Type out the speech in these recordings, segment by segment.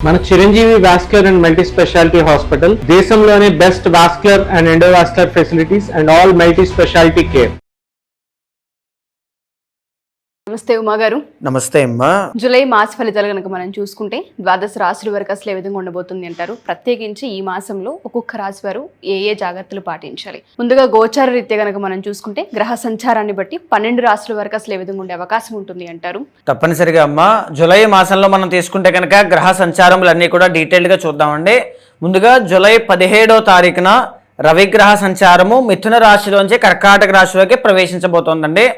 మన Chiranjeevi vascular and multi speciality hospital దేశంలోనే best vascular and endovascular facilities and all multi speciality care. నమస్తే ఉమా గారు. నమస్తే అమ్మా. జూలై మాస ఫలితాలు కనుక మనం చూసుకుంటే ద్వాదశ రాశుల వరకు అసలు ఏ విధంగా ఉండబోతుంది అంటారు? ప్రత్యేకించి ఈ మాసంలో ఒక్కొక్క రాశి వారు ఏ జాగ్రత్తలు పాటించాలి? ముందుగా గోచార రీత్యా కనుక మనం చూసుకుంటే గ్రహ సంచారాన్ని బట్టి 12 రాశుల వరకు అసలు ఏ విధంగా ఉండే అవకాశం ఉంటుంది అంటారు? తప్పనిసరిగా అమ్మా, జూలై మాసంలో మనం తీసుకుంటే కనుక గ్రహ సంచారములన్నీ కూడా డీటెయిల్గా చూద్దామండి. ముందుగా జూలై 17వ తారీఖున రవిగ్రహ సంచారము మిథున రాశిలోంచి కర్కాటక రాశిలోకి ప్రవేశించబోతోందండి.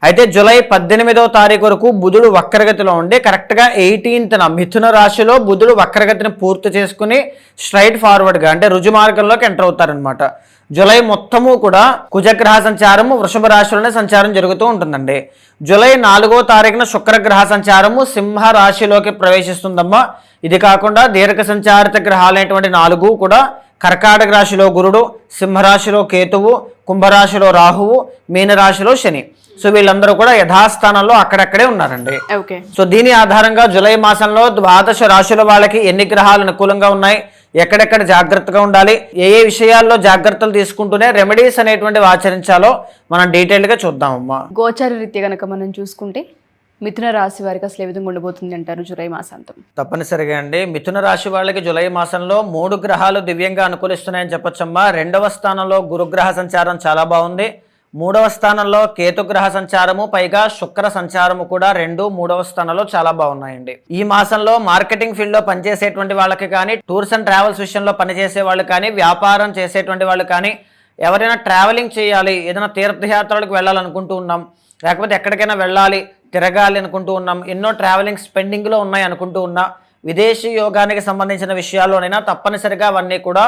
అయితే జూలై 18వ తారీఖు వరకు బుధుడు వక్రగతిలో ఉండి కరెక్ట్గా 18న మిథున రాశిలో బుధుడు వక్రగతిని పూర్తి చేసుకుని స్ట్రైట్ ఫార్వర్డ్గా అంటే రుజు మార్గంలోకి ఎంటర్ అవుతారనమాట. జూలై మొత్తము కూడా కుజగ్రహ సంచారము వృషభ రాశిలోనే సంచారం జరుగుతూ ఉంటుందండి. జూలై 4వ తారీఖున శుక్రగ్రహ సంచారము సింహ రాశిలోకి ప్రవేశిస్తుందమ్మా. ఇది కాకుండా దీర్ఘ సంచారిత గ్రహాలైనటువంటి 4 కూడా కర్కాటక రాశిలో గురుడు, సింహరాశిలో కేతువు, కుంభరాశిలో రాహువు, మీనరాశిలో శని. సో వీళ్ళందరూ కూడా యథాస్థానంలో అక్కడక్కడే ఉన్నారండి. సో దీని ఆధారంగా జూలై మాసంలో ద్వాదశ రాశుల వాళ్ళకి ఎన్ని గ్రహాలు అనుకూలంగా ఉన్నాయి, ఎక్కడెక్కడ జాగ్రత్తగా ఉండాలి, ఏ విషయాల్లో జాగ్రత్తలు తీసుకుంటూనే రెమెడీస్ అనేటువంటివి ఆచరించాలో మనం డీటెయిల్గా చూద్దామమ్మా. గోచార రీత్యా కనుక మనం చూసుకుంటే మిథున రాశి వారికి అసలు ఏ విధంగా ఉండబోతుంది అంటారు జూలై మాసాంతం? తప్పనిసరిగా అండి, మిథున రాశి వాళ్ళకి జూలై మాసంలో 3 గ్రహాలు దివ్యంగా అనుకూలిస్తున్నాయని చెప్పొచ్చమ్మా. 2వ స్థానంలో గురుగ్రహ సంచారం చాలా బాగుంది. 3వ స్థానంలో కేతుగ్రహ సంచారము, పైగా శుక్ర సంచారము కూడా 2, 3వ స్థానంలో చాలా బాగున్నాయండి. ఈ మాసంలో మార్కెటింగ్ ఫీల్డ్ లో పనిచేసేటువంటి వాళ్ళకి కానీ, టూర్స్ అండ్ ట్రావెల్స్ విషయంలో పనిచేసే వాళ్ళు కానీ, వ్యాపారం చేసేటువంటి వాళ్ళు కానీ, ఎవరైనా ట్రావెలింగ్ చేయాలి, ఏదైనా తీర్థయాత్రలకు వెళ్ళాలనుకుంటూ ఉన్నాం, లేకపోతే ఎక్కడికైనా వెళ్ళాలి తిరగాలి అనుకుంటూ ఉన్నాం, ఎన్నో ట్రావెలింగ్ స్పెండింగ్లో ఉన్నాయి అనుకుంటూ ఉన్నా, విదేశీ యోగానికి సంబంధించిన విషయాల్లోనైనా తప్పనిసరిగా అవన్నీ కూడా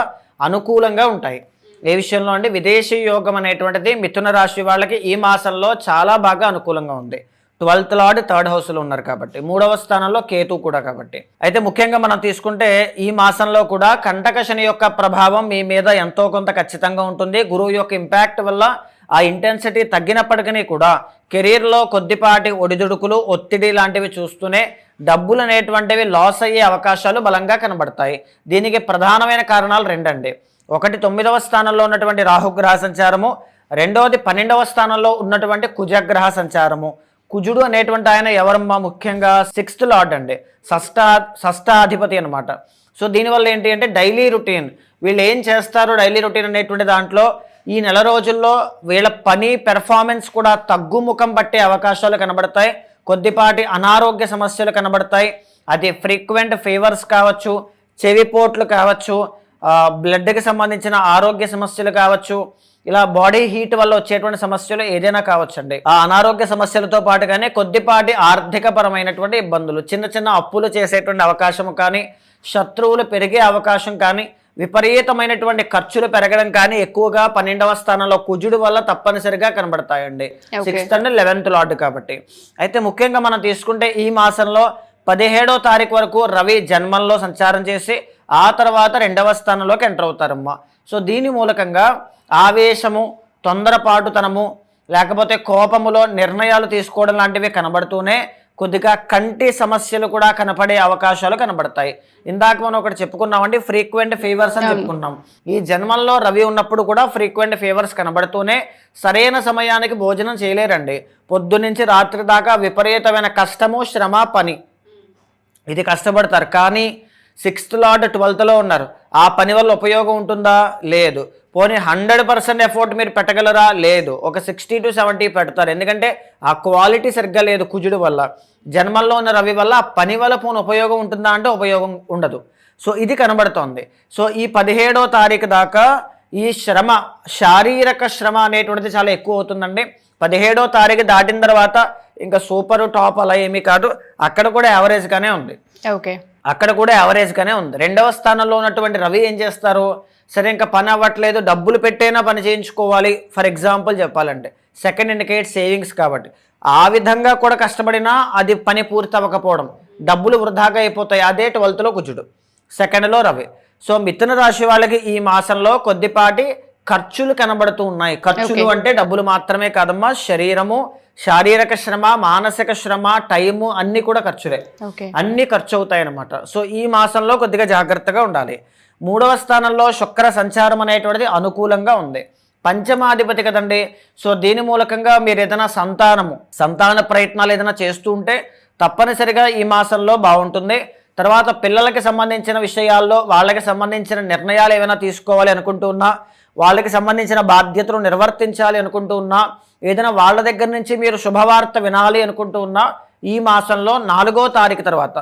అనుకూలంగా ఉంటాయి. ఏ విషయంలో అంటే విదేశీ యోగం అనేటువంటిది మిథున రాశి వాళ్ళకి ఈ మాసంలో చాలా బాగా అనుకూలంగా ఉంది. 12th లార్డ్ 3rd హౌస్లో ఉన్నారు కాబట్టి, 3వ స్థానంలో కేతు కూడా కాబట్టి. అయితే ముఖ్యంగా మనం తీసుకుంటే ఈ మాసంలో కూడా కంటక శని యొక్క ప్రభావం మీ మీద ఎంతో కొంత ఖచ్చితంగా ఉంటుంది. గురువు యొక్క ఇంపాక్ట్ వల్ల ఆ ఇంటెన్సిటీ తగ్గినప్పటికీ కూడా కెరీర్లో కొద్దిపాటి ఒడిదుడుకులు, ఒత్తిడి లాంటివి చూస్తూనే డబ్బులు అనేటువంటివి లాస్ అయ్యే అవకాశాలు బలంగా కనబడతాయి. దీనికి ప్రధానమైన కారణాలు 2 అండి. ఒకటి 9వ స్థానంలో ఉన్నటువంటి రాహుగ్రహ సంచారము, 2వది 12వ స్థానంలో ఉన్నటువంటి కుజగ్రహ సంచారము. కుజుడు అనేటువంటి ఆయన ఎవరమ్మా? ముఖ్యంగా 6th లార్డ్ అండి, షష్టాధిపతి అనమాట. సో దీనివల్ల ఏంటి అంటే డైలీ రొటీన్, వీళ్ళు ఏం చేస్తారు డైలీ రొటీన్ అనేటువంటి దాంట్లో ఈ నెల రోజుల్లో వీళ్ళ పని పెర్ఫార్మెన్స్ కూడా తగ్గుముఖం పట్టే అవకాశాలు కనబడతాయి. కొద్దిపాటి అనారోగ్య సమస్యలు కనబడతాయి. అది ఫ్రీక్వెంట్ ఫీవర్స్ కావచ్చు, చెవిపోట్లు కావచ్చు, బ్లడ్కి సంబంధించిన ఆరోగ్య సమస్యలు కావచ్చు, ఇలా బాడీ హీట్ వల్ల వచ్చేటువంటి సమస్యలు ఏదైనా కావచ్చండి. ఆ అనారోగ్య సమస్యలతో పాటుగానే కొద్దిపాటి ఆర్థిక పరమైనటువంటి ఇబ్బందులు, చిన్న చిన్న అప్పులు చేసేటువంటి అవకాశం కానీ, శత్రువులు పెరిగే అవకాశం కానీ, విపరీతమైనటువంటి ఖర్చులు పెరగడం కానీ ఎక్కువగా 12వ స్థానంలో కుజుడు వల్ల తప్పనిసరిగా కనబడతాయండి. 6th అండ్ 11th లార్డ్ కాబట్టి. అయితే ముఖ్యంగా మనం తీసుకుంటే ఈ మాసంలో 17వ తారీఖు వరకు రవి జన్మంలో సంచారం చేసి ఆ తర్వాత 2వ స్థానంలోకి ఎంటర్ అవుతారమ్మా. సో దీని మూలకంగా ఆవేశము, తొందరపాటుతనము, లేకపోతే కోపములో నిర్ణయాలు తీసుకోవడం లాంటివి కనబడుతూనే కొద్దిగా కంటి సమస్యలు కూడా కనపడే అవకాశాలు కనబడతాయి. ఇందాక మనం ఒకటి చెప్పుకున్నామండి, ఫ్రీక్వెంట్ ఫీవర్స్ అని చెప్పుకున్నాం. ఈ జన్మంలో రవి ఉన్నప్పుడు కూడా ఫ్రీక్వెంట్ ఫీవర్స్ కనబడుతూనే సరైన సమయానికి భోజనం చేయలేరండి. పొద్దున్నుంచి రాత్రి దాకా విపరీతమైన కష్టము, శ్రమ, పని, ఇది కష్టపడతారు. కానీ 6th లార్డ్ 12thలో ఉన్నారు. ఆ పని వల్ల ఉపయోగం ఉంటుందా? లేదు. పోనీ 100% ఎఫర్ట్ మీరు పెట్టగలరా? లేదు. ఒక 60 to 70 పెడతారు. ఎందుకంటే ఆ క్వాలిటీ సరిగ్గా లేదు కుజుడు వల్ల. జన్మల్లో ఉన్న రవి వల్ల ఆ పని వల్ల పోనీ ఉపయోగం ఉంటుందా అంటే ఉపయోగం ఉండదు. సో ఇది కనబడుతోంది. సో ఈ 17వ తారీఖు దాకా ఈ శ్రమ, శారీరక శ్రమ అనేటువంటిది చాలా ఎక్కువ అవుతుందండి. 17వ తారీఖు దాటిన తర్వాత ఇంకా సూపర్ టాప్ అలా ఏమీ కాదు, అక్కడ కూడా యావరేజ్గానే ఉంది. అక్కడ కూడా యావరేజ్గానే ఉంది. 2వ స్థానంలో ఉన్నటువంటి రవి ఏం చేస్తారు? సరే ఇంకా పని అవ్వట్లేదు, డబ్బులు పెట్టైనా పని చేయించుకోవాలి, ఫర్ ఎగ్జాంపుల్ చెప్పాలంటే 2nd ఇండికేట్ సేవింగ్స్ కాబట్టి, ఆ విధంగా కూడా కష్టపడినా అది పని పూర్తి అవ్వకపోవడం, డబ్బులు వృధాగా అయిపోతాయి. అదే 12thలో కుజుడు, 2ndలో రవి. సో మిథున రాశి వాళ్ళకి ఈ మాసంలో కొద్దిపాటి ఖర్చులు కనబడుతూ ఉన్నాయి. ఖర్చులు అంటే డబ్బులు మాత్రమే కాదమ్మా, శరీరము, శారీరక శ్రమ, మానసిక శ్రమ, టైము అన్ని కూడా ఖర్చులే. అన్ని ఖర్చు అవుతాయి అన్నమాట. సో ఈ మాసంలో కొద్దిగా జాగ్రత్తగా ఉండాలి. 3వ స్థానంలో శుక్ర సంచారం అనేటువంటిది అనుకూలంగా ఉంది. పంచమాధిపతి కదండి. సో దీని మూలకంగా మీరు ఏదైనా సంతాన ప్రయత్నాలు ఏదైనా చేస్తూ ఉంటే తప్పనిసరిగా ఈ మాసంలో బాగుంటుంది. తర్వాత పిల్లలకి సంబంధించిన విషయాల్లో వాళ్ళకి సంబంధించిన నిర్ణయాలు ఏమైనా తీసుకోవాలి అనుకుంటూ ఉన్నా, వాళ్ళకి సంబంధించిన బాధ్యతలు నిర్వర్తించాలి అనుకుంటూ ఉన్నా, ఏదైనా వాళ్ళ దగ్గర నుంచి మీరు శుభవార్త వినాలి అనుకుంటూ ఉన్నా, ఈ మాసంలో 4వ తారీఖు తర్వాత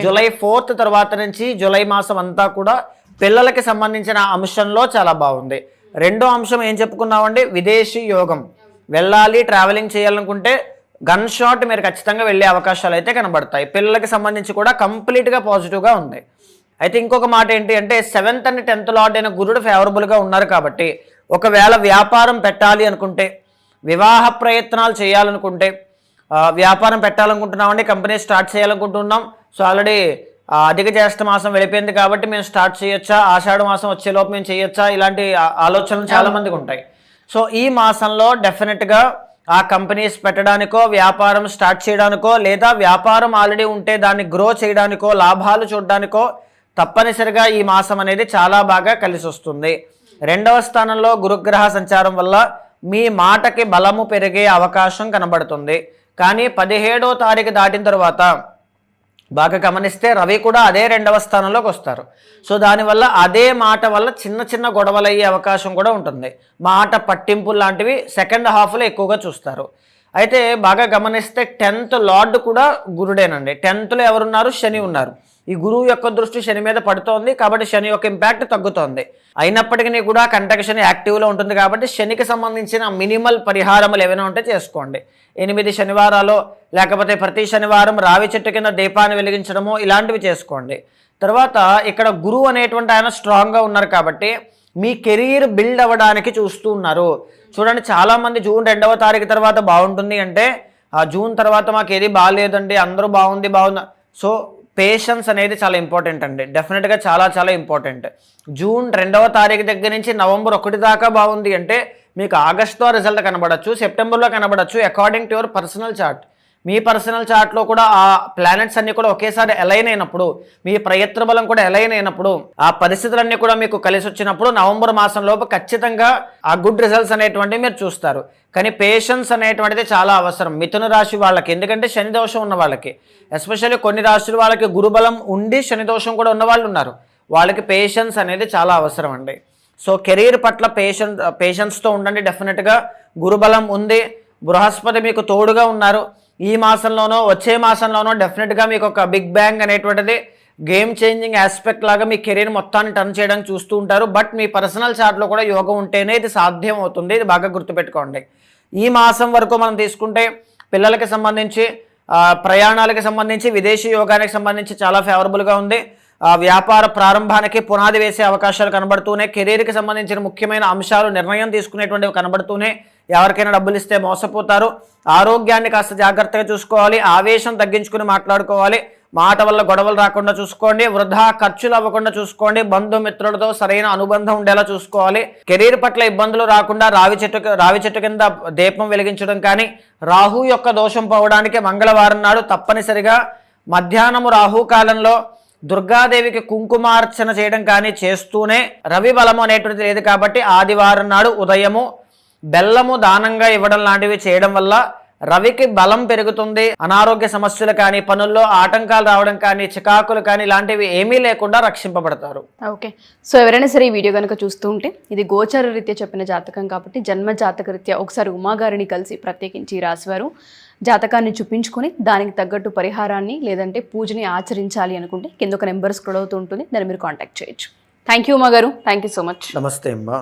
జూలై 4th తర్వాత నుంచి జూలై మాసం అంతా కూడా పిల్లలకి సంబంధించిన అంశంలో చాలా బాగుంది. రెండో అంశం ఏం చెప్పుకున్నామండి, విదేశీ యోగం. వెళ్ళాలి, ట్రావెలింగ్ చేయాలనుకుంటే గన్ షాట్ మీరు ఖచ్చితంగా వెళ్ళే అవకాశాలు అయితే కనబడతాయి. పిల్లలకి సంబంధించి కూడా కంప్లీట్గా పాజిటివ్గా ఉంది. అయితే ఇంకొక మాట ఏంటి అంటే 7th and 10th లార్డ్ అయిన గురుడు ఫేవరబుల్గా ఉన్నారు కాబట్టి ఒకవేళ వ్యాపారం పెట్టాలి అనుకుంటే, వివాహ ప్రయత్నాలు చేయాలనుకుంటే, వ్యాపారం పెట్టాలనుకుంటున్నామండి, కంపెనీ స్టార్ట్ చేయాలనుకుంటున్నాం, సో ఆల్రెడీ అధిక జ్యేష్ఠ మాసం వెళ్ళిపోయింది కాబట్టి మేము స్టార్ట్ చేయొచ్చా, ఆషాఢ మాసం వచ్చేలోపు మేము చేయొచ్చా, ఇలాంటి ఆలోచనలు చాలా మందికి ఉంటాయి. సో ఈ మాసంలో డెఫినెట్గా ఆ కంపెనీస్ పెట్టడానికో, వ్యాపారం స్టార్ట్ చేయడానికో, లేదా వ్యాపారం ఆల్రెడీ ఉంటే దాన్ని గ్రో చేయడానికో, లాభాలు చూడడానికో తప్పనిసరిగా ఈ మాసం అనేది చాలా బాగా కలిసి వస్తుంది. 2వ స్థానంలో గురుగ్రహ సంచారం వల్ల మీ మాటకి బలము పెరిగే అవకాశం కనబడుతుంది. కానీ 17వ తారీఖు దాటిన తర్వాత బాగా గమనిస్తే రవి కూడా అదే 2వ స్థానంలోకి వస్తారు. సో దానివల్ల అదే మాట వల్ల చిన్న చిన్న గొడవలు అయ్యే అవకాశం కూడా ఉంటుంది. మాట పట్టింపులు లాంటివి సెకండ్ హాఫ్లో ఎక్కువగా చూస్తారు. అయితే బాగా గమనిస్తే 10th లార్డ్ కూడా గురుడేనండి. 10thలో ఎవరున్నారు, శని ఉన్నారు. ఈ గురువు యొక్క దృష్టి శని మీద పడుతోంది కాబట్టి శని యొక్క ఇంపాక్ట్ తగ్గుతోంది. అయినప్పటికీ కూడా కంటక శని యాక్టివ్లో ఉంటుంది కాబట్టి శనికి సంబంధించిన మినిమల్ పరిహారములు ఏమైనా ఉంటే చేసుకోండి. 8 శనివారాలు లేకపోతే ప్రతి శనివారం రావి చెట్టు కింద దీపాన్ని వెలిగించడము ఇలాంటివి చేసుకోండి. తర్వాత ఇక్కడ గురువు అనేటువంటి ఆయన స్ట్రాంగ్గా ఉన్నారు కాబట్టి మీ కెరీర్ బిల్డ్ అవ్వడానికి చూస్తూ ఉన్నారు. చూడండి, చాలామంది జూన్ 2వ తారీఖు తర్వాత బాగుంటుంది అంటే ఆ జూన్ తర్వాత మాకు ఏది బాగాలేదండి, అందరూ బాగుంది. సో పేషెన్స్ అనేది చాలా ఇంపార్టెంట్ అండి. డెఫినెట్గా చాలా చాలా ఇంపార్టెంట్. జూన్ 2వ తారీఖు దగ్గర నుంచి నవంబర్ 1 దాకా బాగుంది అంటే మీకు ఆగస్టులో రిజల్ట్ కనబడచ్చు, సెప్టెంబర్లో కనబడచ్చు, according to your personal chart. మీ పర్సనల్ చార్ట్లో కూడా ఆ ప్లానెట్స్ అన్నీ కూడా ఒకేసారి అలైన్ అయినప్పుడు, మీ ప్రయత్న బలం కూడా అలైన్ అయినప్పుడు, ఆ పరిస్థితులన్నీ కూడా మీకు కలిసి వచ్చినప్పుడు నవంబర్ మాసంలోపు ఖచ్చితంగా ఆ గుడ్ రిజల్ట్స్ అనేటువంటివి మీరు చూస్తారు. కానీ పేషెన్స్ అనేటువంటిది చాలా అవసరం మిథున రాశి వాళ్ళకి. ఎందుకంటే శని దోషం ఉన్న వాళ్ళకి, ఎస్పెషల్లీ కొన్ని రాశుల వాళ్ళకి గురుబలం ఉండి శని దోషం కూడా ఉన్న వాళ్ళు ఉన్నారు. వాళ్ళకి పేషెన్స్ అనేది చాలా అవసరం అండి. సో కెరీర్ పట్ల పేషెన్స్తో ఉండండి. డెఫినెట్గా గురుబలం ఉంది, బృహస్పతి మీకు తోడుగా ఉన్నారు. ఈ మాసంలోనో వచ్చే మాసంలోనో డెఫినెట్గా మీకు ఒక బిగ్ బ్యాంగ్ అనేటువంటిది గేమ్ చేంజింగ్ ఆస్పెక్ట్ లాగా మీ కెరీర్ మొత్తాన్ని టర్న్ చేయడానికి చూస్తూ ఉంటారు. బట్ మీ పర్సనల్ చార్ట్లో కూడా యోగం ఉంటేనే ఇది సాధ్యం అవుతుంది. ఇది బాగా గుర్తుపెట్టుకోండి. ఈ మాసం వరకు మనం తీసుకుంటే పిల్లలకి సంబంధించి, ప్రయాణాలకు సంబంధించి, విదేశీ యోగానికి సంబంధించి చాలా ఫేవరబుల్గా ఉంది. వ్యాపార ప్రారంభానికి పునాది వేసే అవకాశాలు కనబడుతూనే, కెరీర్కి సంబంధించిన ముఖ్యమైన అంశాలు నిర్ణయం తీసుకునేటువంటివి కనబడుతూనే, ఎవరికైనా డబ్బులు ఇస్తే మోసపోతారు. ఆరోగ్యాన్ని కాస్త జాగ్రత్తగా చూసుకోవాలి, ఆవేశం తగ్గించుకుని మాట్లాడుకోవాలి, మాట వల్ల గొడవలు రాకుండా చూసుకోండి, వృధా ఖర్చులు అవ్వకుండా చూసుకోండి, బంధుమిత్రులతో సరైన అనుబంధం ఉండేలా చూసుకోవాలి. కెరీర్ పట్ల ఇబ్బందులు రాకుండా రావి చెట్టు కింద దీపం వెలిగించడం కానీ, రాహు యొక్క దోషం పోవడానికి మంగళవారం నాడు తప్పనిసరిగా మధ్యాహ్నము రాహుకాలంలో దుర్గాదేవికి కుంకుమార్చన చేయడం కానీ చేస్తూనే, రవి బలము అనేటువంటిది లేదు కాబట్టి ఆదివారం నాడు ఉదయము బెల్లము దానంగా ఇవ్వడం లాంటివి చేయడం వల్ల రవికి బలం పెరుగుతుంది. అనారోగ్య సమస్యలు కానీ, పనుల్లో ఆటంకాలు రావడం కానీ, చికాకులు కానీ ఇలాంటివి ఏమీ లేకుండా రక్షింపబడతారు. ఓకే, సో ఎవరైనా సరే ఈ వీడియో కనుక చూస్తూ ఉంటే ఇది గోచార రీత్యా చెప్పిన జాతకం కాబట్టి జన్మ జాతక రీత్యా ఒకసారి ఉమాగారిని కలిసి ప్రత్యేకించి రాశివారు జాతకాన్ని చూపించుకొని దానికి తగ్గట్టు పరిహారాన్ని లేదంటే పూజని ఆచరించాలి అనుకుంటే కింద ఒక నెంబర్ స్క్రోల్ అవుతూ ఉంటుంది, దాన్ని మీరు కాంటాక్ట్ చేయొచ్చు. థ్యాంక్ యూ ఉమా గారు, థ్యాంక్ యూ సో మచ్. నమస్తే అమ్మా.